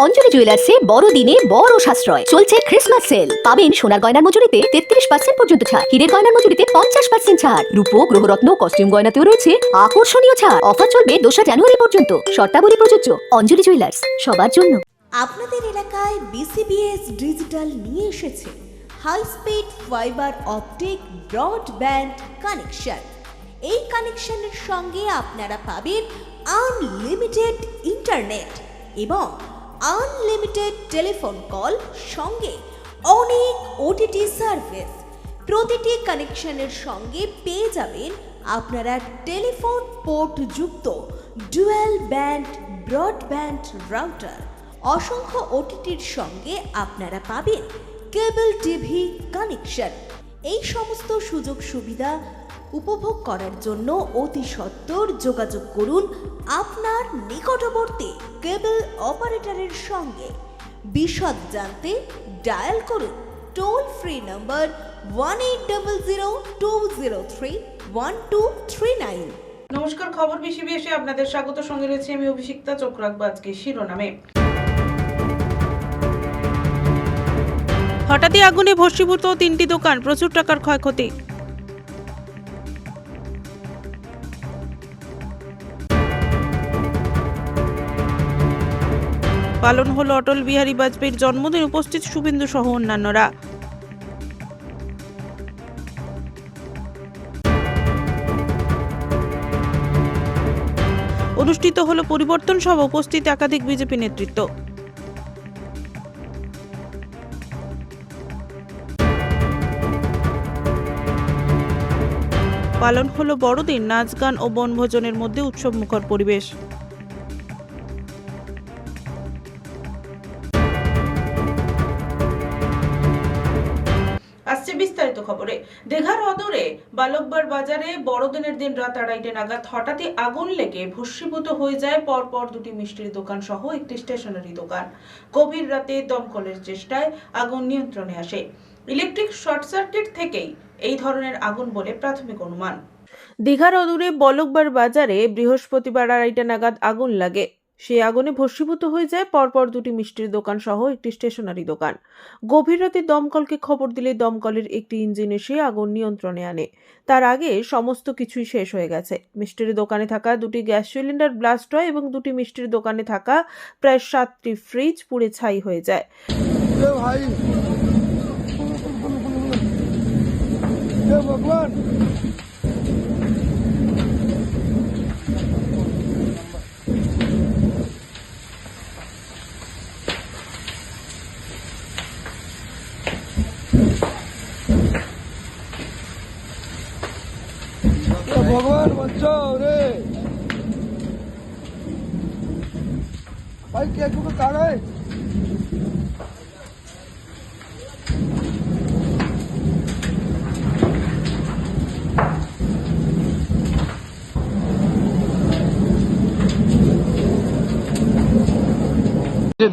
অঞ্জলি জুয়েলার্সে বড়দিনে বড় সাশ্রয় চলছে ক্রিসমাস সেল। পাবেন সোনার গয়নার মজুরিতে 33% পর্যন্ত ছাড়, হীরের গয়নার মজুরিতে 50% ছাড়, রূপো গ্রহরত্ন কস্টিউম গয়নাতেও রয়েছে আকর্ষণীয় ছাড়। অফার চলবে 2 জানুয়ারি পর্যন্ত। শর্তাবলী প্রযোজ্য। অঞ্জলি জুয়েলার্স, সবার জন্য। আপনাদের এলাকায় বিসিবিএস ডিজিটাল নিয়ে এসেছে high speed fibre optic broadband connection. এই কানেকশনের সঙ্গে আপনারা পাবেন আনলিমিটেড ইন্টারনেট এবং আনলিমিটেড টেলিফোন কল, সঙ্গে অনেক ওটিটি সার্ভিস। প্রতিটি কানেকশনের সঙ্গে পেয়ে যাবেন আপনারা টেলিফোন পোর্ট যুক্ত ডুয়াল ব্যান্ড ব্রডব্যান্ড রাউটার। অসংখ্য ওটিটির সঙ্গে আপনারা পাবেন কেবল টিভি কানেকশন। এই সমস্ত সুযোগ সুবিধা উপভোগ করার জন্য অতি সত্বর যোগাযোগ করুন আপনার নিকটবর্তী কেবল অপারেটরের সঙ্গে। বিশদ জানতে ডায়াল করুন টোল ফ্রি নম্বর 1800203139। নমস্কার, খবর বিসিবিএসে আপনাদের স্বাগত। সঙ্গে রয়েছে আমি অভিষিক্তা। চোখ রাখবো আজকে শিরোনামে। হঠাৎই আগুনে ভস্মীভূত 3টি দোকান, প্রচুর টাকার ক্ষয়ক্ষতি। পালন হলো অটল বিহারী বাজপেয়ীর জন্মদিন, উপস্থিত শুভেন্দু সহ অন্যান্যরা। অনুষ্ঠিত হলো পরিবর্তন সভা, উপস্থিত একাধিক বিজেপি নেতৃত্ব। পালন হলো বড়দিন, নাচ গান ও বনভোজনের মধ্যে উৎসবমুখর পরিবেশ। আসছে বিস্তারিত খবরে। দীঘার অদূরে বালকবার বাজারে বড়দিনের দিন রাত 2:30 নাগাদ হঠাৎই আগুন লেগে ভস্মীভূত হয়ে যায় পরপর 2টি মিষ্টির দোকান সহ একটি স্টেশনারি দোকান। গভীর রাতে দমকলের চেষ্টায় আগুন নিয়ন্ত্রণে আসে। ইলেকট্রিক শর্ট সার্কিট থেকেই এই ধরনের আগুন বলে প্রাথমিক অনুমান। দীঘার অদূরে বলকবার বাজারে বৃহস্পতিবার 2:30 নাগাদ আগুন লাগে। সেই আগুনে ভস্মীভূত হয়ে যায় পরপর 2টি মিষ্টির দোকান সহ একটি স্টেশনারি দোকান। গভীর রাতে দমকলকে খবর দিলে দমকলের একটি ইঞ্জিন এসে আগুন নিয়ন্ত্রণে আনে। তার আগে সমস্ত কিছুই শেষ হয়ে গেছে। মিষ্টির দোকানে থাকা 2টি গ্যাস সিলিন্ডার ব্লাস্ট হয় এবং 2টি মিষ্টির দোকানে থাকা প্রায় 7টি ফ্রিজ পুড়ে ছাই হয়ে যায়। भगवान बचाओ रे भाई, क्या क्यों कहा है?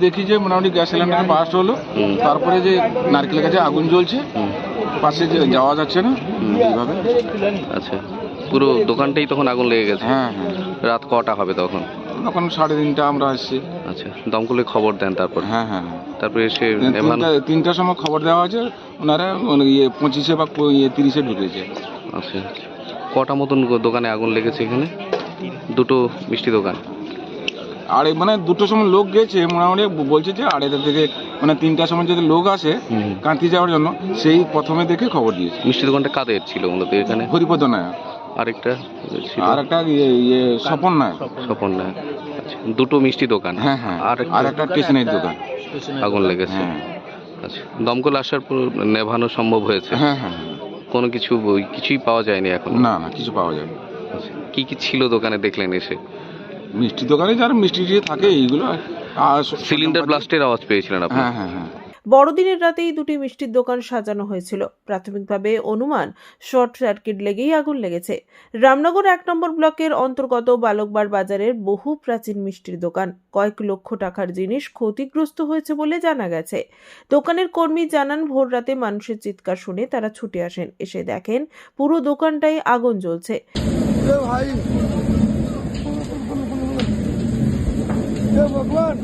দেখি যে মোটামুটি গ্যাস সিলিন্ডার বাস্ট হলো, তারপরে যে নারকেলের কাছে আগুন জ্বলছে, পাশে যে যাওয়া যাচ্ছে না এইভাবে। আচ্ছা, পুরো দোকানটাই তখন আগুন লেগে গেছে? হ্যাঁ হ্যাঁ। রাত কটা হবে তখন? তখন 3:30 আমরা আসছি। আচ্ছা, দমকলে খবর দেন তারপর? হ্যাঁ হ্যাঁ। তারপরে এসে 3টার সময় খবর দেওয়া হয়েছে, ওনারা 25 বা 30 ঢুকেছে। আচ্ছা, কটা মতন দোকানে আগুন লেগেছে এখানে? 2টো মিষ্টি দোকান। আর মানে 2টোর সময় লোক গেছে, মোটামুটি বলছে যে 2:30 থেকে মানে 3টার সময় যদি লোক আসে কাঁতি যাওয়ার জন্য, সেই প্রথমে দেখে খবর দিয়েছে। মিষ্টি দোকানটা কাদের ছিল মূলত এখানে? হরিপদ নায়ক। আরেকটা আর একটা স্বপন নায়ক। স্বপন নায়ক। আচ্ছা, 2টো মিষ্টি দোকান। হ্যাঁ হ্যাঁ। আর একটা স্টেশনারি দোকান আগুন লেগেছে। হ্যাঁ। আচ্ছা, দমকল আসার পর নেভানো সম্ভব হয়েছে? হ্যাঁ হ্যাঁ। কোনো কিছুই পাওয়া যায়নি এখন? না না, কিছু পাওয়া যায়নি। আচ্ছা, কি কি ছিল দোকানে দেখলেন এসে? মিষ্টি দোকানে যারা মিষ্টি থাকে এইগুলো, আর সিলিন্ডার ব্লাস্টের আওয়াজ পেয়েছিলেন আপনি? হ্যাঁ হ্যাঁ হ্যাঁ। বড়দিনের রাতেই 2টি মিষ্টির দোকান সাজানো হয়েছিল। প্রাথমিকভাবে অনুমান শর্ট সার্কিট লেগেই আগুন লেগেছে। রামনগর 1 নম্বর ব্লকের অন্তর্গত বালকবার বাজারের বহু প্রাচীন মিষ্টির দোকান, কয়েক লক্ষ টাকার জিনিস ক্ষতিগ্রস্ত হয়েছে বলে জানা গেছে। দোকানের কর্মী জানান, ভোর রাতে মানুষের চিৎকার শুনে তারা ছুটে আসেন। এসে দেখেন পুরো দোকানটাই আগুন জ্বলছে। भगवान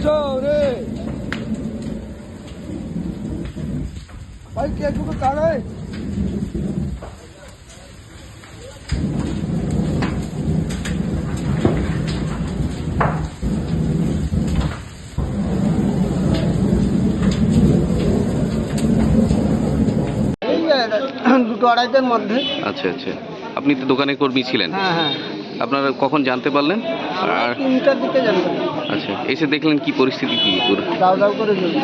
দুটো আড়াইটার মধ্যে। আচ্ছা আচ্ছা, আপনি তো দোকানে কর্মী ছিলেন, হ্যাঁ হ্যাঁ, আপনারা কখন জানতে পারলেন? আর 3টার দিকে জানতে আচ্ছা, এসে দেখলেন কি পরিস্থিতি, কি পুরো? দাও দাও করে জ্বলছে।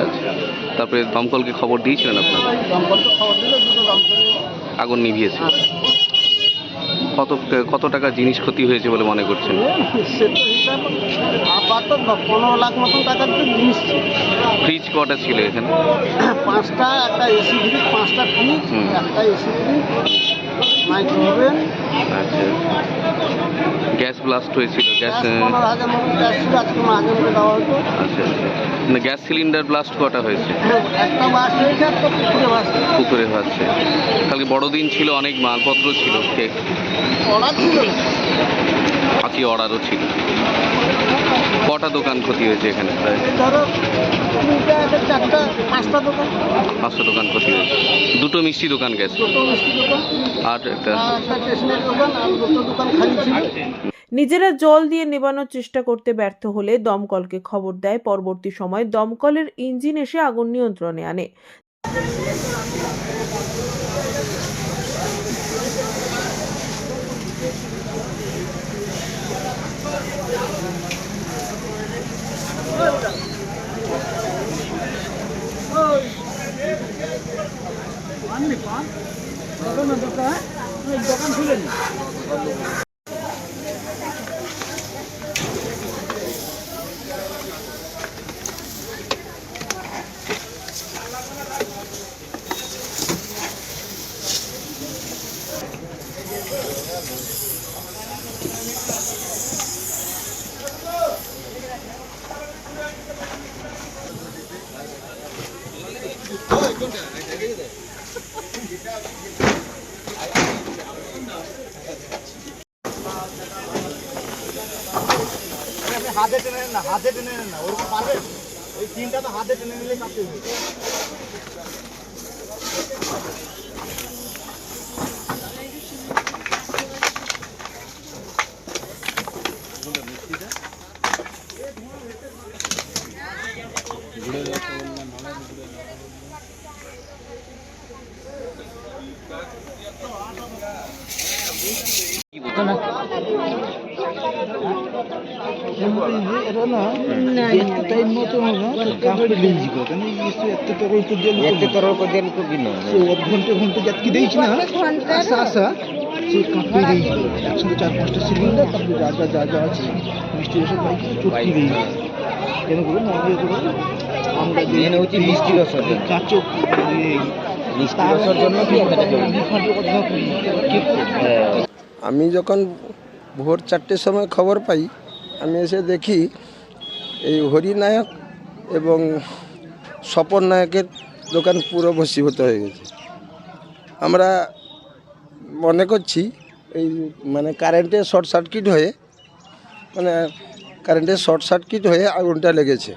আচ্ছা, তারপরে দমকলকে খবর দিয়েছিলেন আপনারা? দমকল তো খবর দিল, দুটো দমকল। আগুন নিভিয়েছে। কত টাকা জিনিস ক্ষতি হয়েছে বলে মনে করছেন? সে তো হিসাব আপাতত 15 লাখ মতন টাকার তো জিনিস ছিল। ফ্রিজ কটা ছিল এখানে? 5টা, একটা এসি ফ্রিজ, 5টা ফ্রিজ, হুম। একটা এসি ফ্রিজ, মাইক্রোওভেন। আচ্ছা, গ্যাস ব্লাস্ট হয়েছিল? গ্যাস 15,000 মতন গ্যাস ছিল, আজকে মাঝে মধ্যে দেওয়া হতো। আচ্ছা আচ্ছা, মানে গ্যাস সিলিন্ডার ব্লাস্ট কটা হয়েছে? একটা বাস হয়েছে, একটা পুকুরে ভাসছে। পুকুরে ভাসছে। কালকে বড়দিন ছিল, অনেক মালপত্র ছিল, কেক অর্ডার ছিল না। বাকি অর্ডারও ছিল। কটা দোকান ক্ষতি হয়েছে এখানে? প্রায় ধরো 3টা, 4টা, 5টা দোকান। 500 দোকান ক্ষতি হয়েছে। দুটো মিষ্টি দোকান গেছে, দুটো মিষ্টি দোকান, আর একটা একটা স্টেশনের দোকান, আর দুটো দোকান খালি ছিল। নিজেরা জল দিয়ে নেবানোর চেষ্টা করতে ব্যর্থ হলে দমকলকে খবর দেয়। পরবর্তী সময় দমকলের ইঞ্জিন এসে আগুন নিয়ন্ত্রণে আনে। হাতে টেনে নেন না, হাতে টেনে নেন না, ওরকম পারবেন? ওই 3টা তো হাতে টেনে নিলে কাটতে হবে। এটা না একটা টাইম মতো না কাপড় লিঞ্জি করে কেন এত তরল পর্যন্ত সে 1 ঘন্টা যাত্রী দিয়েছি না আসা সে কাপড় লিঞ্জি করে একসঙ্গে 4-5টা সিলিন্ডার, তারপরে যা আছে মিষ্টি রসের বাইক চটকি লিঞ্জি কেন করে নর্মাল করে আমরা যে হচ্ছে মিষ্টি রসের কাঁচো মিষ্টি রসের জন্য কি আমি যখন ভোর 4টের সময় খবর পাই, আমি এসে দেখি এই হরিনায়ক এবং স্বপন নায়কের দোকান পুরো ভস্মীভূত হয়ে গেছে। আমরা মনে করছি এই মানে কারেন্টের শর্ট সার্কিট হয়ে আগুনটা লেগেছে।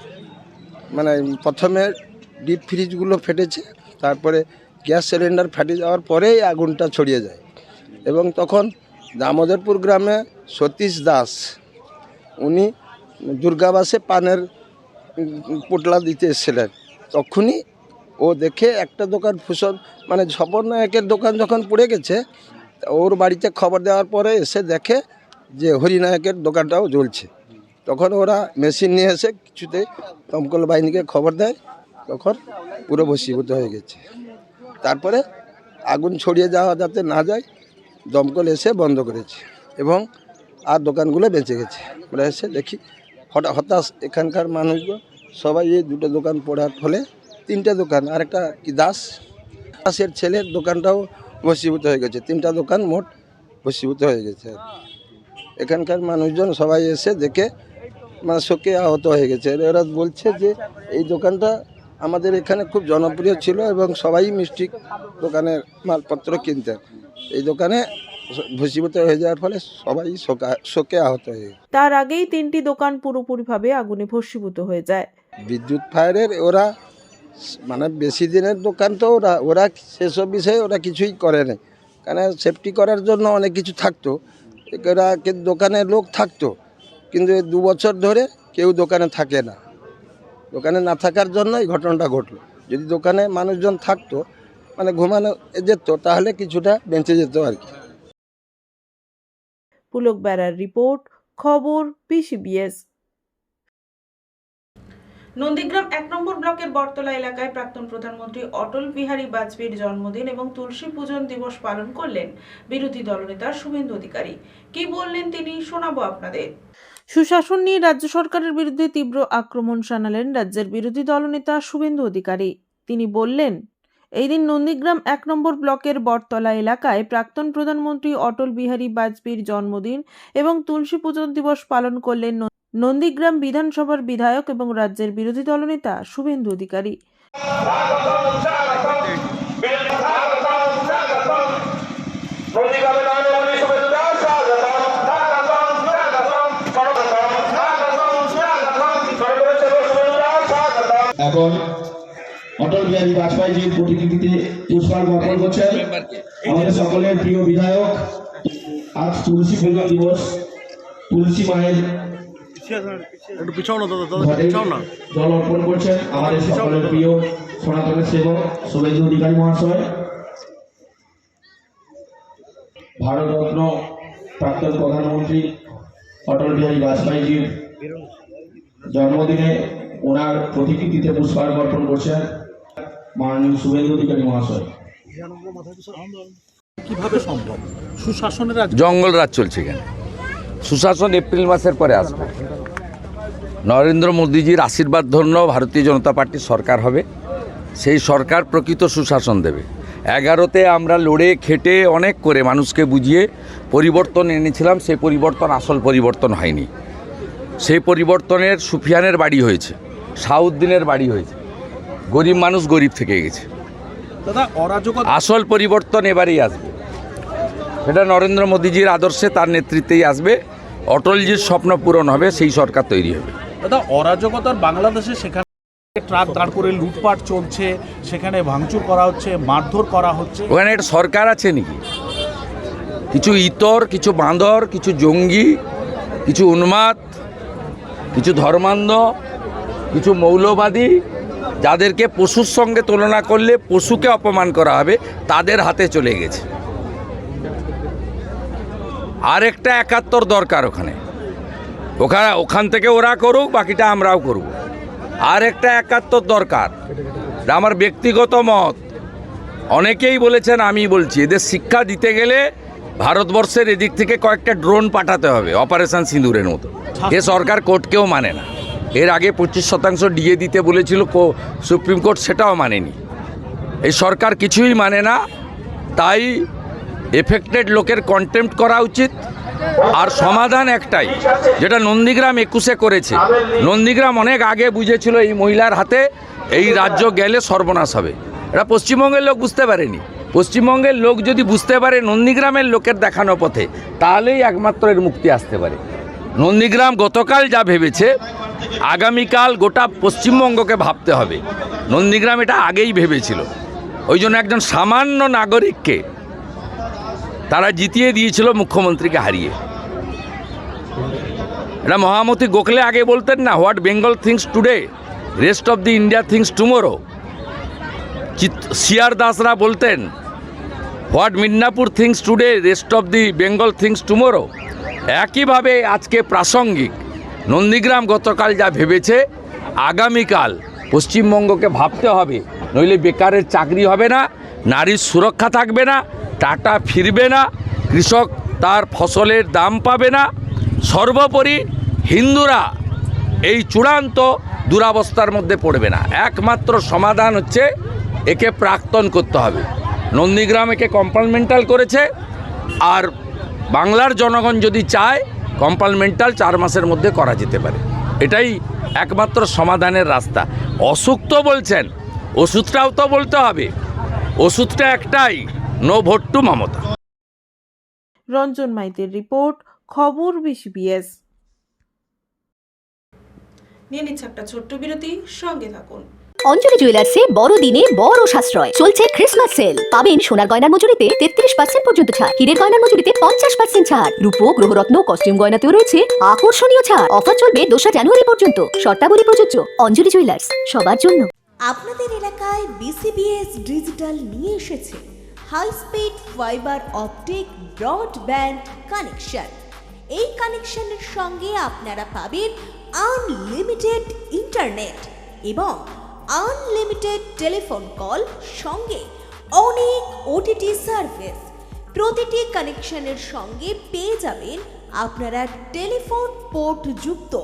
মানে প্রথমে ডিপ ফ্রিজগুলো ফেটেছে, তারপরে গ্যাস সিলিন্ডার ফেটে যাওয়ার পরেই আগুনটা ছড়িয়ে যায়। এবং তখন দামোদরপুর গ্রামে সতীশ দাস, উনি দুর্গাবাসে পানের পোটলা দিতে এসেছিলেন। তখনই ও দেখে একটা দোকান মানে স্বপন নায়কের দোকান যখন পড়ে গেছে, ওর বাড়িতে খবর দেওয়ার পরে এসে দেখে যে হরিনায়কের দোকানটাও জ্বলছে। তখন ওরা মেশিন নিয়ে এসে কিছুতে দমকল বাহিনীকে খবর দেয়, তখন পুরো ভস্মীভূত হয়ে গেছে। তারপরে আগুন ছড়িয়ে যাওয়া যাতে না যায়, দমকল এসে বন্ধ করেছে এবং আর দোকানগুলো বেঁচে গেছে। আমরা এসে দেখি হতাশ এখানকার মানুষগুলো সবাই, এই দুটো দোকান পড়ার ফলে 3টা দোকান, আর একটা কি দাসের ছেলের দোকানটাও ভস্মীভূত হয়ে গেছে। 3টা দোকান মোট ভস্মীভূত হয়ে গেছে। এখানকার মানুষজন সবাই এসে দেখে মানে শোকে আহত হয়ে গেছে। এরা বলছে যে এই দোকানটা আমাদের এখানে খুব জনপ্রিয় ছিল এবং সবাই মিষ্টি দোকানের মালপত্র কিনতেন। এই দোকানে ভূষীভূত হয়ে যাওয়ার ফলে সবাই শোকে আহত হয়ে গেছে। তার আগেই 3টি দোকান পুরোপুরিভাবে আগুনে ভস্মীভূত হয়ে যায়। বিদ্যুৎ ফায়ারের ওরা মানে বেশি দিনের দোকান তো ওরা সেসব বিষয়ে ওরা কিছুই করে না, কারণ সেফটি করার জন্য অনেক কিছু থাকতো, ওরা দোকানে লোক থাকতো, কিন্তু 2 বছর ধরে কেউ দোকানে থাকে না। দোকানে না থাকার জন্য এই ঘটনাটা ঘটলো। যদি দোকানে মানুষজন থাকতো, মানে ঘুমানো যেত, তাহলে কিছুটা বেঁচে যেত আর কি। পুলক বেড়ার রিপোর্ট, খবর PCBS। নন্দীগ্রাম 1 নম্বর ব্লকের বটতলা এলাকায় প্রাক্তন প্রধানমন্ত্রী অটল বিহারী বাজপেয়ীর জন্মদিন এবং তুলসী পূজন দিবস পালন করলেন বিরোধী দলনেতা শুভেন্দু অধিকারী। কি বললেন তিনি, শোনাবো আপনাদের। সুশাসন নিয়ে রাজ্য সরকারের বিরুদ্ধে তীব্র আক্রমণ শানালেন রাজ্যের বিরোধী দলনেতা শুভেন্দু অধিকারী। তিনি বললেন, এই দিন নন্দীগ্রাম 1 নম্বর ব্লকের বটতলা এলাকায় প্রাক্তন প্রধানমন্ত্রী অটল বিহারী বাজপেয়ীর জন্মদিন এবং তুলসী পূজন দিবস পালন করলেন নন্দীগ্রাম বিধানসভার বিধায়ক এবং রাজ্যের বিরোধী দলনেতা শুভেন্দু অধিকারী। এখন অটল বিহারী বাজপেয়ীজির প্রতিকৃতিতে পুষ্পার্ঘ্য অর্পণ করছেন আমাদের সকলের প্রিয় বিধায়ক। আজ তুলসী পূজা দিবস, তুলসী মায়ের জল অর্পণ করছেন আমাদের সকলের প্রিয় সনাতনের সেবক শুভেন্দু অধিকারী মহাশয়। ভারতরত্ন প্রাক্তন প্রধানমন্ত্রী অটল বিহারী বাজপেয়ীজির জন্মদিনে ওনার প্রতিকৃতিতে পুষ্পার্ঘ্য অর্পণ করছেন মাননীয় শুভেন্দু অধিকারী মহাশয়। কিভাবে সম্ভব? সুশাসনের জঙ্গল রাজ চলছে এখানে। সুশাসন এপ্রিল মাসের পরে আসবে। নরেন্দ্র মোদীজির আশীর্বাদ ধন্য ভারতীয় জনতা পার্টির সরকার হবে, সেই সরকার প্রকৃত সুশাসন দেবে। 11তে আমরা লড়ে খেটে অনেক করে মানুষকে বুঝিয়ে পরিবর্তন এনেছিলাম, সেই পরিবর্তন আসল পরিবর্তন হয়নি। সেই পরিবর্তনের সুফিয়ানের বাড়ি হয়েছে, শাহউদ্দিনের বাড়ি হয়েছে, গরিব মানুষ গরিব থেকে গেছে। আসল পরিবর্তন এবারেই আসবে, সেটা নরেন্দ্র মোদীজির আদর্শে তার নেতৃত্বেই আসবে। অটলজির স্বপ্ন পূরণ হবে, সেই সরকার তৈরি হবে। দাদা, অরাজকতার বাংলাদেশে সেখানে ট্রাক দাঁড় করে লুটপাট চলছে, সেখানে ভাঙচুর করা হচ্ছে, মারধর করা হচ্ছে। ওখানে একটা সরকার আছে নাকি? কিছু ইতর, কিছু বাঁদর, কিছু জঙ্গি, কিছু উন্মাদ, কিছু ধর্মান্ধ, কিছু মৌলবাদী, যাদেরকে পশুর সঙ্গে তুলনা করলে পশুকে অপমান করা হবে, তাদের হাতে চলে গেছে। আর একটা 71 দরকার ওখান থেকে ওরা করুক, বাকিটা আমরাও করব। আর একটা 71 দরকার, আমার ব্যক্তিগত মত। অনেকেই বলেছেন, আমি বলছি, এদের শিক্ষা দিতে গেলে ভারতবর্ষের এদিক থেকে কয়েকটা ড্রোন পাঠাতে হবে, অপারেশন সিঁদুরের মতো। এ সরকার কোর্টকেও মানে না। এর আগে 25% ডিএ দিতে বলেছিল সুপ্রিম কোর্ট, সেটাও মানেনি। এই সরকার কিছুই মানে না, তাই এফেক্টেড লোকের কন্টেম্প্ট করা উচিত। আর সমাধান একটাই, যেটা নন্দীগ্রাম 21-এ করেছে। নন্দীগ্রাম অনেক আগে বুঝেছিল এই মহিলার হাতে এই রাজ্য গেলে সর্বনাশ হবে। এটা পশ্চিমবঙ্গের লোক বুঝতে পারেনি। পশ্চিমবঙ্গের লোক যদি বুঝতে পারে নন্দীগ্রামের লোকের দেখানো পথে, তাহলেই একমাত্র এর মুক্তি আসতে পারে। নন্দীগ্রাম গতকাল যা ভেবেছে, আগামীকাল গোটা পশ্চিমবঙ্গকে ভাবতে হবে। নন্দীগ্রাম এটা আগেই ভেবেছিল, ওই জন্য একজন সামান্য নাগরিককে তারা জিতিয়ে দিয়েছিল মুখ্যমন্ত্রীকে হারিয়ে। এটা মহামতি গোখলে আগে বলতেন না, what Bengal thinks today rest of the India thinks tomorrow. CR দাসরা বলতেন, what Midnapore thinks today rest of the Bengal thinks tomorrow. একইভাবে আজকে প্রাসঙ্গিক, নন্দীগ্রাম গতকাল যা ভেবেছে, আগামীকাল পশ্চিমবঙ্গকে ভাবতে হবে, নইলে বেকারের চাকরি হবে না, নারীর সুরক্ষা থাকবে না, টাটা ফিরবে না, কৃষক তার ফসলের দাম পাবে না। সর্বোপরি হিন্দুরা এই চূড়ান্ত দুরাবস্থার মধ্যে পড়বে না। একমাত্র সমাধান হচ্ছে একে প্রাক্তন করতে হবে। নন্দীগ্রাম একে কম্পার্টমেন্টাল করেছে, আর বাংলার জনগণ যদি চায় কম্পার্টমেন্টাল 4 মাসের মধ্যে করা যেতে পারে। এটাই একমাত্র সমাধানের রাস্তা। অসুখ তো বলছেন, ওষুধটাও তো বলতে হবে। ওষুধটা একটাই, no vote to Mamata. Ranjan মাইতির রিপোর্ট, খবর বিসিবিএস। নিয়ে নিচ্ছে একটা ছোট্ট বিরতি, সঙ্গে থাকুন। অঞ্জলি জুয়েলার্সে বড়দিনে বড় সাশ্রয় চলছে ক্রিসমাস সেল। পাবেন সোনার গয়নার মজুরিতে 33% পর্যন্ত ছাড়, হীরের গয়নার মজুরিতে 50% ছাড়, রূপো গ্রহরত্ন কস্টিউম গয়নাতেও রয়েছে আকর্ষণীয় ছাড়। অফার চলবে 2 জানুয়ারি পর্যন্ত। শর্তাবলী প্রযোজ্য। অঞ্জলি জুয়েলার্স, সবার জন্য। আপনাদের এলাকায় বিসিবিএস ডিজিটাল নিয়ে এসেছে high speed fibre optic broadband connection. এই কানেকশনের সঙ্গে আপনারা পাবেন আনলিমিটেড ইন্টারনেট এবং আনলিমিটেড টেলিফোন কল, সঙ্গে অনেক ওটিটি সার্ভিস। প্রতিটি কানেকশনের সঙ্গে পেয়ে যাবেন আপনারা টেলিফোন পোর্ট যুক্ত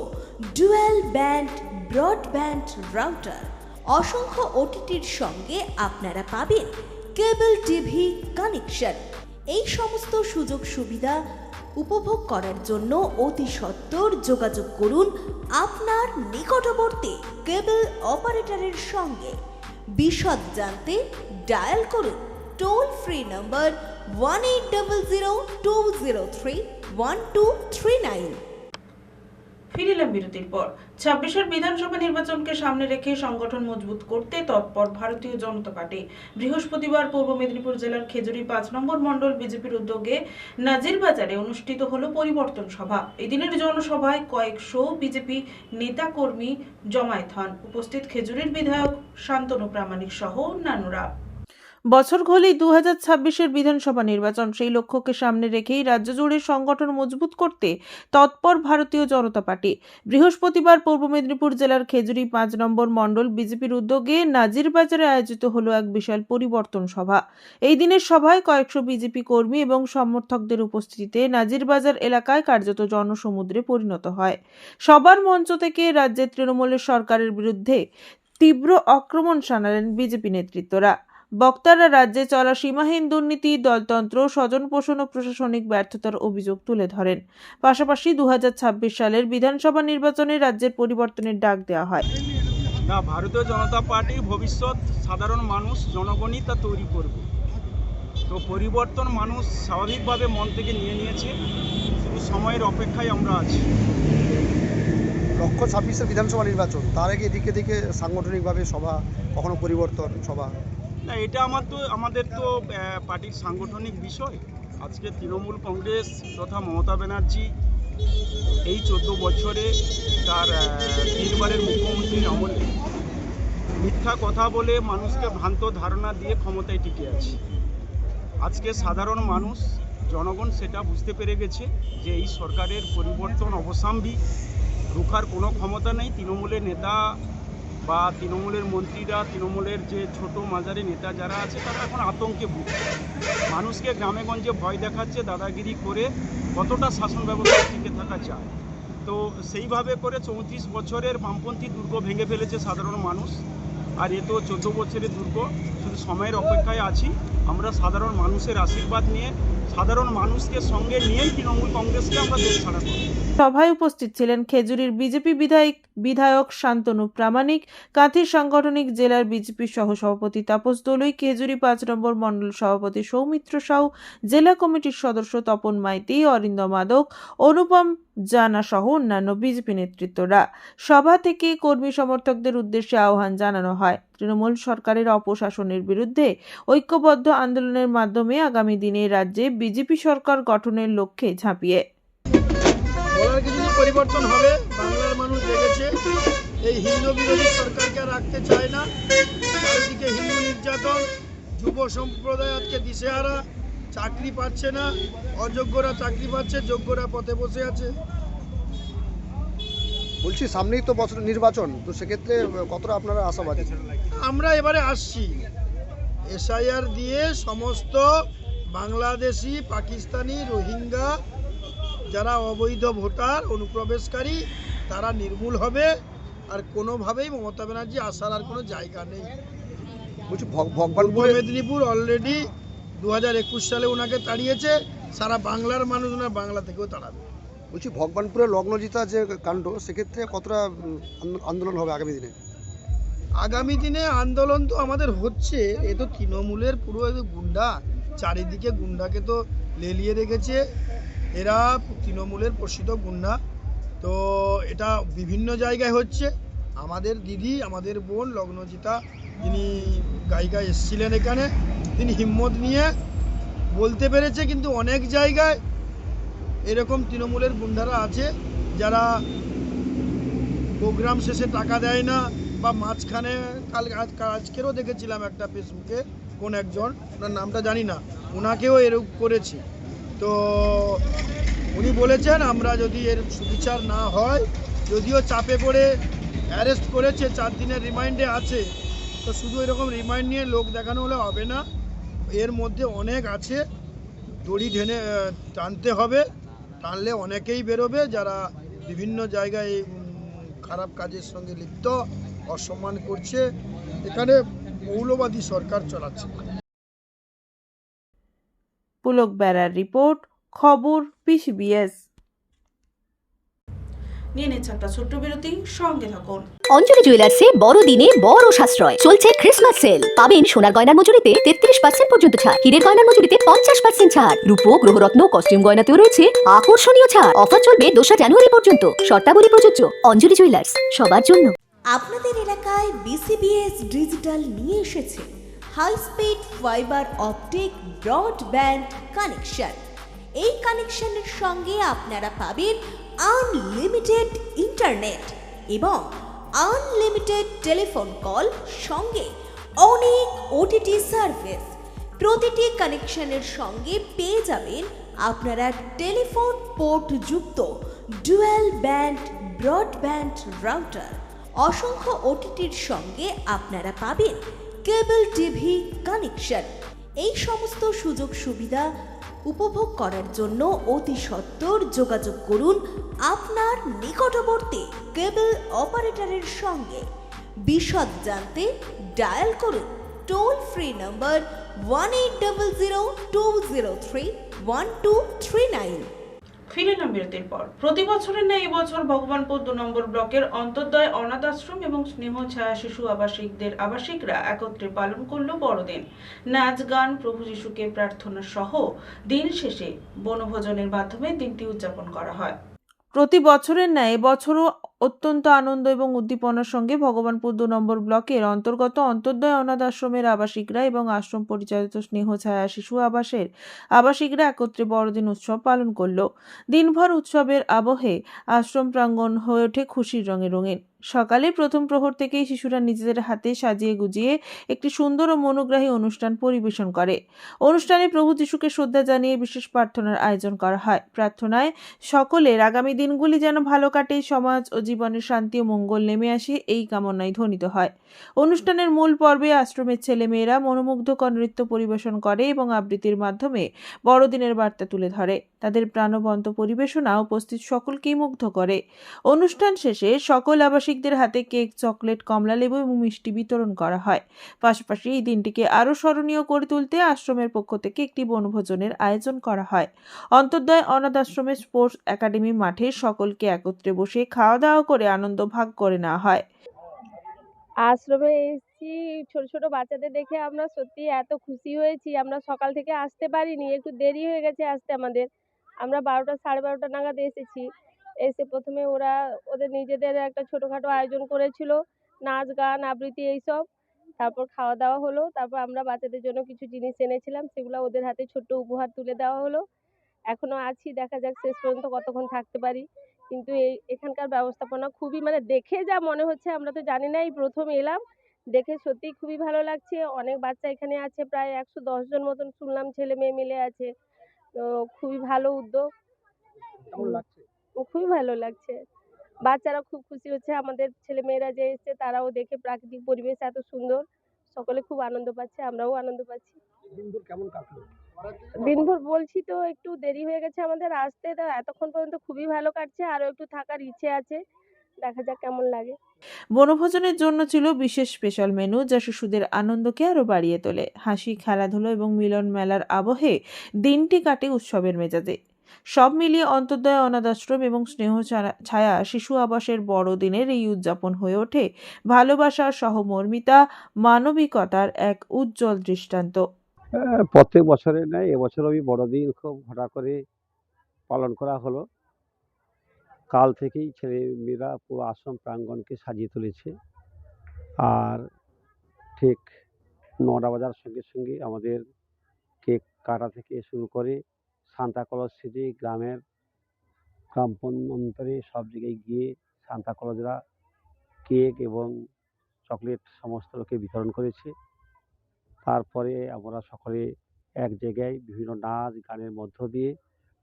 ডুয়াল ব্যান্ড ব্রডব্যান্ড রাউটার। অসংখ্য ওটিটির সঙ্গে আপনারা পাবেন কেবল টিভি কানেকশন। এই সমস্ত সুযোগ সুবিধা উপভোগ করার জন্য অতি সত্বর যোগাযোগ করুন আপনার নিকটবর্তী কেবল অপারেটরের সঙ্গে। বিশদ জানতে ডায়াল করুন টোল ফ্রি নম্বর 1800203139। ফিরিলাম বিরতির পর। 26 বিধানসভা নির্বাচনকে সামনে রেখে সংগঠন মজবুত করতে তৎপর ভারতীয় জনতা পার্টি। বৃহস্পতিবার পূর্ব মেদিনীপুর জেলার খেজুরি 5 নম্বর মণ্ডল বিজেপির উদ্যোগে নাজিরবাজারে অনুষ্ঠিত হলো পরিবর্তন সভা। এদিনের জনসভায় কয়েকশো বিজেপি নেতা কর্মী জমায়েত হন। উপস্থিত খেজুরির বিধায়ক শান্তনু প্রামাণিক সহ অন্যান্যরা। বছর ঘলেই 2026-এর বিধানসভা নির্বাচন, সেই লক্ষ্যকে সামনে রেখেই রাজ্য জুড়ে সংগঠন মজবুত করতে তৎপর ভারতীয় জনতা পার্টি। বৃহস্পতিবার পূর্ব মেদিনীপুর জেলার খেজুরি 5 নম্বর মণ্ডল বিজেপির উদ্যোগে নাজিরবাজারে আয়োজিত হলো এক বিশাল পরিবর্তন সভা। এই দিনের সভায় কয়েকশো বিজেপি কর্মী এবং সমর্থকদের উপস্থিতিতে নাজিরবাজার এলাকায় কার্যত জনসমুদ্রে পরিণত হয়। সবার মঞ্চ থেকে রাজ্যের তৃণমূলের সরকারের বিরুদ্ধে তীব্র আক্রমণ শানালেন বিজেপি নেতৃত্বরা। বক্তারা রাজ্যে চলা সীমাহীন দুর্নীতি, দলতন্ত্র, স্বজন পোষণ ও প্রশাসনিক ব্যর্থতার অভিযোগ তুলে ধরেন। পাশাপাশি 2026 সালের বিধানসভা নির্বাচনে রাজ্যের পরিবর্তনের ডাক দেওয়া হয়। না, ভারতীয় জনতা পার্টির ভবিষ্যৎ সাধারণ মানুষ, জনগণই তা তৈরি করবে। তো পরিবর্তন মানুষ স্বাভাবিকভাবে মন থেকে নিয়ে নিয়েছে, শুধু সময়ের অপেক্ষায় আমরা আছি। লক্ষ্য 26-এর বিধানসভা নির্বাচন, তার আগে এদিকে দিকে সাংগঠনিকভাবে সভা, কখনো পরিবর্তন সভা। না, এটা আমাদের তো পার্টির সাংগঠনিক বিষয়। আজকে তৃণমূল কংগ্রেস তথা মমতা ব্যানার্জি এই 14 বছরে তার 3বারের মুখ্যমন্ত্রীর আমলে মিথ্যা কথা বলে মানুষকে ভ্রান্ত ধারণা দিয়ে ক্ষমতায় টিকে আছে। আজকে সাধারণ মানুষ, জনগণ সেটা বুঝতে পেরে গেছে যে এই সরকারের পরিবর্তন অবসাম্বী, রুখার কোনো ক্ষমতা নেই। তৃণমূলের নেতা বা তৃণমূলের মন্ত্রীরা, তৃণমূলের যে ছোট মাঝারি নেতা যারা আছে, তারা এখন আতঙ্কে ভুগছে। মানুষকে গ্রামে গঞ্জে ভয় দেখাচ্ছে, দাদাগিরি করে কতটা শাসন ব্যবস্থা টিকে থাকা যায়। তো সেইভাবে করে 34 বছরের বামপন্থী দুর্গ ভেঙে ফেলেছে সাধারণ মানুষ। আর এ তো 14 বছরের দুর্গ, শুধু সময়ের অপেক্ষায় আছি। আমরা সাধারণ মানুষের আশীর্বাদ নিয়ে, সাধারণ মানুষকে সঙ্গে নিয়েই তৃণমূল কংগ্রেসকে আমরা দেশ ছাড়া করব। সভায় উপস্থিত ছিলেন খেজুরির বিজেপি বিধায়ক শান্তনু প্রামাণিক, কাঁথির সাংগঠনিক জেলার বিজেপি সহ সভাপতি তাপস দলুই, খেজুরি 5 নম্বর মণ্ডল সভাপতি সৌমিত্র সাউ, জেলা কমিটির সদস্য তপন মাইতি, অরিন্দম মাদক, অনুপম জানা সহ অন্যান্য বিজেপি নেতৃত্বরা। সভা থেকে কর্মী সমর্থকদের উদ্দেশ্যে আহ্বান জানানো হয় তৃণমূল সরকারের অপশাসনের বিরুদ্ধে ঐক্যবদ্ধ আন্দোলনের মাধ্যমে আগামী দিনে রাজ্যে বিজেপি সরকার গঠনের লক্ষ্যে ঝাঁপিয়ে বলার কিছু পরিবর্তন হবে। বাংলার মানুষ দেখেছে এই হিন্দু বিরোধী সরকারকে রাখতে চায় না। চারিদিকে হিন্দু নির্যাতন, যুব সম্প্রদায় আজকে দিশেহারা, চাকরি পাচ্ছে না, অযোগ্যরা চাকরি পাচ্ছে, যোগ্যরা পথে বসে আছে। বলছি সামনেই তো বছর নির্বাচন, তো সেক্ষেত্রে কতটা আপনারা আশাবাদী? আমরা এবারে আসছি এসআইআর দিয়ে সমস্ত বাংলাদেশি, পাকিস্তানি, রোহিঙ্গা যারা অবৈধ ভোটার, অনুপ্রবেশকারী, তারা নির্মূল হবে। আর কোনোভাবেই মমতা ব্যানার্জি আসার আর কোনো জায়গা নেই। বলছি পূর্ব মেদিনীপুর অলরেডি 2021 সালে ওনাকে তাড়িয়েছে, সারা বাংলার মানুষ ওনার বাংলা থেকেও তাড়াবে। বলছি ভগবানপুরে লগ্নজিতা যে কাণ্ড, সেক্ষেত্রে কতটা আন্দোলন হবে আগামী দিনে? আগামী দিনে আন্দোলন তো আমাদের হচ্ছে। এ তো তৃণমূলের পুরো গুন্ডা, চারিদিকে গুন্ডাকে তো লেলিয়ে রেখেছে। এরা তৃণমূলের প্রসিদ্ধ গুন্ডা। তো এটা বিভিন্ন জায়গায় হচ্ছে। আমাদের দিদি, আমাদের বোন লগ্নজিতা, তিনি গায়িকা এসেছিলেন এখানে, তিনি হিম্মত নিয়ে বলতে পেরেছে। কিন্তু অনেক জায়গায় এরকম তৃণমূলের গুন্ডারা আছে যারা প্রোগ্রাম শেষে টাকা দেয় না, বা মাঝখানে আজকেরও দেখেছিলাম একটা ফেসবুকে কোন একজন, ওনার নামটা জানি না, ওনাকেও এরকম করেছে। তো উনি বলেছেন আমরা যদি এর সুবিচার না হয়, যদিও চাপে পড়ে অ্যারেস্ট করেছে, 4 দিনের রিমাইন্ডে আছে, তো শুধু এরকম রিমাইন্ড নিয়ে লোক দেখানো হলে হবে না। এর মধ্যে অনেক আছে, দড়ি টেনে টানতে হবে, টানলে অনেকেই বেরোবে যারা বিভিন্ন জায়গায় খারাপ কাজের সঙ্গে লিপ্ত, অসম্মান করছে। এখানে মৌলবাদী সরকার চালাচ্ছে। পুলক বেড়ার রিপোর্ট, খবর PCBS। নিয়ে নিচ্ছে একটা ছোট্ট বিরতি, সঙ্গে থাকুন। অঞ্জলি জুয়েলার্সে বড়দিনে বড় সাশ্রয় চলছে ক্রিসমাস সেল। পাবেন সোনার গয়নার মজুরিতে 33% পর্যন্ত ছাড়, হীরের গয়নার মজুরিতে 50% ছাড়, রূপো গ্রহরত্ন কস্টিউম গয়নাতেও রয়েছে আকর্ষণীয় ছাড়। অফার চলবে 2 জানুয়ারি পর্যন্ত। শর্তাবলী প্রযোজ্য। অঞ্জলি জুয়েলার্স, সবার জন্য। আপনাদের এলাকায় BCBS ডিজিটাল নিয়ে এসেছে high speed fibre optic broadband connection. এই কানেকশনের সঙ্গে আপনারা পাবেন আনলিমিটেড ইন্টারনেট এবং আনলিমিটেড টেলিফোন কল, সঙ্গে অনেক OTT সার্ভিস। প্রতিটি কানেকশনের সঙ্গে পেয়ে যাবেন আপনারা টেলিফোন পোর্ট যুক্ত ডুয়াল ব্যান্ড ব্রডব্যান্ড রাউটার। অসংখ্য OTTর সঙ্গে আপনারা পাবেন কেবল টিভি কানেকশন। এই সমস্ত সুযোগ সুবিধা উপভোগ করার জন্য অতি সত্বর যোগাযোগ করুন আপনার নিকটবর্তী কেবল অপারেটরের সঙ্গে। বিশদ জানতে ডায়াল করুন টোল ফ্রি নম্বর 1800203139। ফিরে এলাম বিরতির পর। প্রতি বছরের ন্যায় এবছর ভগবানপুর 2 নম্বর ব্লকের অন্তর্দয় অনাথ আশ্রম এবং স্নেহ ছায়া শিশু আবাসিকরা একত্রে পালন করলো বড়দিন। নাচ গান, প্রভু যিশুকে প্রার্থনা সহ দিন শেষে বনভোজনের মাধ্যমে দিনটি উদযাপন করা হয়। প্রতি বছরের ন্যায় এবছরও অত্যন্ত আনন্দ এবং উদ্দীপনার সঙ্গে ভগবানপুর 2 নম্বর ব্লকের অন্তর্গত অন্তর্দয় অনাথ আশ্রমের আবাসিকরা এবং আশ্রম পরিচালিত স্নেহ ছায়া শিশু আবাসিকরা একত্রে বড়দিন উৎসব পালন করল। দিনভর উৎসবের আবহে আশ্রম প্রাঙ্গণ হয়ে ওঠে খুশির রঙে রঙিন। সকালে প্রথম প্রহর থেকেই শিশুরা নিজেদের হাতে সাজিয়ে গুজিয়ে একটি সুন্দর ও মনোগ্রাহী অনুষ্ঠান পরিবেশন করে। অনুষ্ঠানে প্রভু যিশুকে শ্রদ্ধা জানিয়ে বিশেষ প্রার্থনার আয়োজন করা হয়। প্রার্থনায় সকলের আগামী দিনগুলি যেন ভালো কাটে, সমাজ ও জীবনের শান্তি ও মঙ্গল নেমে আসে, এই কামনায় ধ্বনিত হয়। অনুষ্ঠানের মূল পর্বে আশ্রমের ছেলেমেয়েরা মনোমুগ্ধকর নৃত্য পরিবেশন করে এবং আবৃত্তির মাধ্যমে বড়দিনের বার্তা তুলে ধরে। তাদের প্রাণবন্ত পরিবেশনা উপস্থিত সকলকেই মুগ্ধ করে। অনুষ্ঠান শেষে সকল আবাসিকদের হাতে কেক, চকলেট, কমলালেবু এবং মিষ্টি বিতরণ করা হয়। পাশাপাশি এই দিনটিকে আরও স্মরণীয় করে তুলতে আশ্রমের পক্ষ থেকে একটি বনভোজনের আয়োজন করা হয়। অন্তর্দয় অনাথ আশ্রমের স্পোর্টস একাডেমি মাঠে সকলকে একত্রে বসে খাওয়া দাওয়া করে আনন্দ ভাগ করে নেওয়া হয়। আশ্রমে এসেছি, ছোট ছোট বাচ্চাদের দেখে আমরা সত্যি এত খুশি হয়েছি। আমরা সকাল থেকে আসতে পারিনি, একটু দেরি হয়ে গেছে আসতে আমাদের। আমরা 12টা 12:30 নাগাদ এসেছি। এসে প্রথমে ওদের নিজেদের একটা ছোটোখাটো আয়োজন করেছিল, নাচ গান আবৃত্তি এইসব। তারপর খাওয়া দাওয়া হলো। তারপর আমরা বাচ্চাদের জন্য কিছু জিনিস এনেছিলাম, সেগুলো ওদের হাতে ছোট্ট উপহার তুলে দেওয়া হলো। এখনো আছি, দেখা যাক শেষ পর্যন্ত কতক্ষণ থাকতে পারি। কিন্তু এখানকার ব্যবস্থাপনা খুবই, দেখে যা মনে হচ্ছে, আমরা তো জানি না, এই প্রথম এলাম, দেখে সত্যিই খুবই ভালো লাগছে। অনেক বাচ্চা এখানে আছে, প্রায় 110 জন মতন শুনলাম ছেলে মেয়ে মিলে আছে। তো খুবই ভালো উদ্যোগ, খুবই ভালো লাগছে। বাচ্চারা খুব খুশি হচ্ছে, আমাদের ছেলে মেয়েরা যে এসছে তারাও দেখে প্রাকৃতিক পরিবেশ এত সুন্দর, সকলে খুব আনন্দ পাচ্ছে, আমরাও আনন্দ পাচ্ছি। দিনভর বলছি তো, একটু দেরি হয়ে গেছে আমাদের আসতে, তো এতক্ষণ পর্যন্ত খুবই ভালো কাটছে, আরো একটু থাকার ইচ্ছে আছে, দেখা যাক কেমন লাগে। বনভোজনের জন্য ছিল বিশেষ স্পেশাল মেনু, যা শিশুদের আনন্দকে আরো বাড়িয়ে তোলে। হাসি, খেলাধুলো এবং মিলন মেলার আবহে দিনটি কাটে উৎসবের মেজাজে। সব মিলিয়ে অন্তর্দয় অনাথ আশ্রম এবং স্নেহ ছায়া শিশু আবাসের বড়দিনের এই উদযাপন হয়ে ওঠে ভালোবাসা, সহমর্মিতা, মানবিকতার এক উজ্জ্বল দৃষ্টান্ত। প্রত্যেক বছরে নেয়, এবছর আমি বড়দিন খুব হঠাৎ করে পালন করা হলো। কাল থেকেই ছেলে মেয়েরা পুরো আশ্রম প্রাঙ্গণকে সাজিয়ে তুলেছে। আর ঠিক 9টা বাজার সঙ্গে সঙ্গে আমাদের কেক কাটা থেকে শুরু করে সান্তা ক্লজ সেজে গ্রামের গ্রাম অন্তরে সব জায়গায় গিয়ে সান্তা ক্লজরা কেক এবং চকলেট সমস্ত লোকে বিতরণ করেছে। তারপরে আমরা সকলে এক জায়গায় বিভিন্ন নাচ গানের মধ্য দিয়ে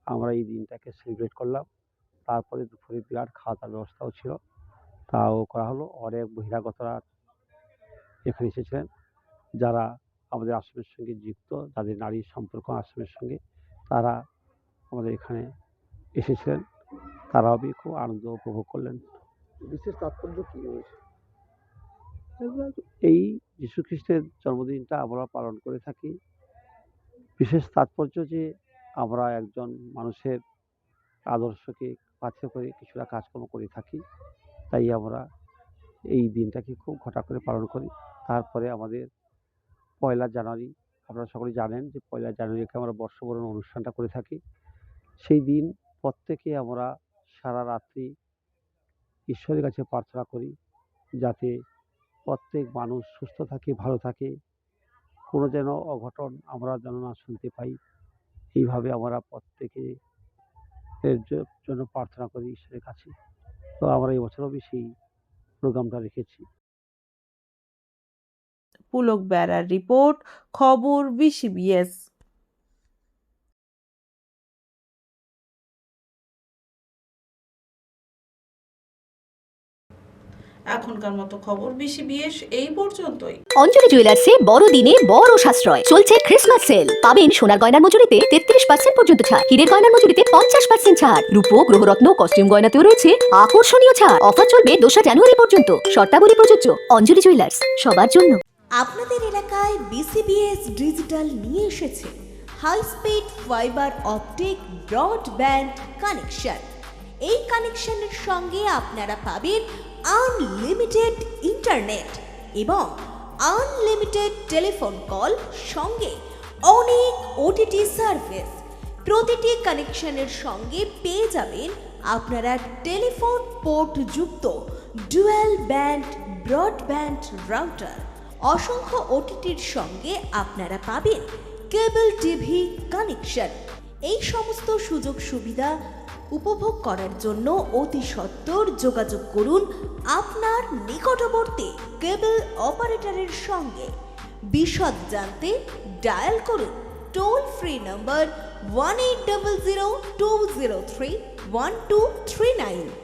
আমরা এই দিনটাকে সেলিব্রেট করলাম। তারপরে দুপুরে বিরাট খাওয়া দাওয়ার ব্যবস্থাও ছিল, তাও করা হলো। অনেক বহিরাগতরা এখানে এসেছিলেন, যারা আমাদের আশ্রমের সঙ্গে যুক্ত, যাদের নারীর সম্পর্ক আশ্রমের সঙ্গে, তারা আমাদের এখানে এসেছিলেন। তারাও খুব আনন্দ উপভোগ করলেন। বিশেষ তাৎপর্য কি রয়েছে? এই যীশু খ্রিস্টের জন্মদিনটা আমরা পালন করে থাকি। বিশেষ তাৎপর্য যে আমরা একজন মানুষের আদর্শকে পাথেয় করে কিছুটা কাজকর্ম করে থাকি, তাই আমরা এই দিনটাকে খুব ঘটা করে পালন করি। তারপরে আমাদের 1 জানুয়ারি, আপনারা সকলে জানেন যে 1 জানুয়ারিকে আমরা বর্ষবরণ অনুষ্ঠানটা করে থাকি। সেই দিন প্রত্যেকে আমরা সারা রাত্রি ঈশ্বরের কাছে প্রার্থনা করি যাতে প্রত্যেক মানুষ সুস্থ থাকে, ভালো থাকে, কোনো যেন অঘটন আমরা যেন না শুনতে পাই। এইভাবে আমরা প্রত্যেকে এর জন্য প্রার্থনা করি ঈশ্বরের কাছে। তো আমরা এই বছরও সেই প্রোগ্রামটা রেখেছি। পুলক বেরার রিপোর্ট, খবর BCBS। এখনকার মতো খবর BCBS এই পর্যন্তই। অঞ্জলি জুয়েলার্সে বড়দিনে বড় সাশ্রয় চলছে ক্রিসমাস সেল। পাবেন সোনার গয়নার মজুরিতে 33% পর্যন্ত ছাড়, হীরের গয়নার মজুরিতে 50% ছাড়, রূপো গ্রহরত্ন কস্টিউম গয়নাতেও রয়েছে আকর্ষণীয় ছাড়। অফার চলবে 2 জানুয়ারি পর্যন্ত। শর্তাবলী প্রযোজ্য। অঞ্জলি জুয়েলার্স, সবার জন্য। আপনাদের এলাকায় BCBS ডিজিটাল নিয়ে এসেছে high speed fibre optic broadband connection. এই কানেকশনের সঙ্গে আপনারা পাবেন আনলিমিটেড ইন্টারনেট এবং আনলিমিটেড টেলিফোন কল, সঙ্গে অনেক OTT সার্ভিস। প্রতিটি কানেকশনের সঙ্গে পেয়ে যাবেন আপনারা টেলিফোন পোর্ট যুক্ত ডুয়াল ব্যান্ড ব্রডব্যান্ড রাউটার। অসংখ্য OTTর সঙ্গে আপনারা পাবেন কেবল টিভি কানেকশন। এই সমস্ত সুযোগ সুবিধা উপভোগ করার জন্য অতি সত্বর যোগাযোগ করুন আপনার নিকটবর্তী কেবল অপারেটরের সঙ্গে। বিশদ জানতে ডায়াল করুন টোল ফ্রি নম্বর 1800 203 1239।